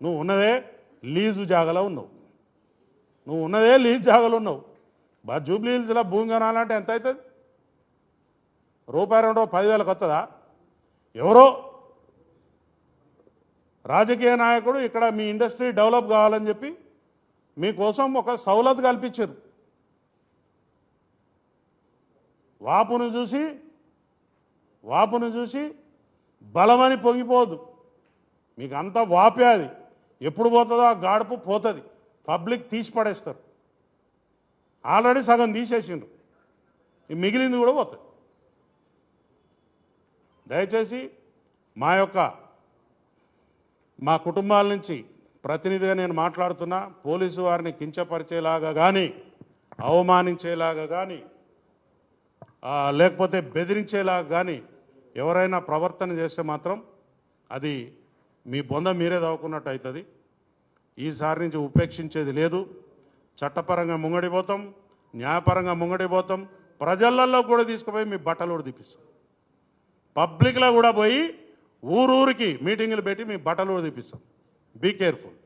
నువ్వు ఉన్నదే లీజు జాగలో ఉన్నావు, నువ్వు ఉన్నదే లీజ్ జాగలో ఉన్నావు. జూబ్లీ హిల్స్లో భూమి కొనాలంటే ఎంత అవుతుంది? రూపాయి 2 10,000కి వస్తుందా? ఎవరో రాజకీయ నాయకుడు ఇక్కడ మీ ఇండస్ట్రీ డెవలప్ కావాలని చెప్పి మీకోసం ఒక సౌలత్ కల్పించారు. వాపును చూసి బలమని పొంగిపోదు. మీకు అంత వాపే, అది ఎప్పుడు పోతుందో ఆ గాడుపు పోతుంది, పబ్లిక్ తీసి పడేస్తారు. ఆల్రెడీ సగం తీసేసిండ్రు, మిగిలింది కూడా పోతుంది. దయచేసి మా కుటుంబాల నుంచి ప్రతినిధిగా నేను మాట్లాడుతున్నా. పోలీసు వారిని కించపరిచేలాగా కానీ, అవమానించేలాగా కానీ, లేకపోతే బెదిరించేలాగా కానీ ఎవరైనా ప్రవర్తన చేస్తే మాత్రం అది మీ బొంద మీరే దవ్వుకున్నట్టు అవుతుంది. ఈసారి నుంచి ఉపేక్షించేది లేదు. చట్టపరంగా ముంగడిపోతాం, న్యాయపరంగా ముంగడిపోతాం. ప్రజలలో కూడా తీసుకుపోయి మీ బట్టలు కూడా తీపిస్తాం. పబ్లిక్లో కూడా పోయి ఊరూరికి మీటింగులు పెట్టి మీ బట్టలు కూడా తీపిస్తాం. Be careful.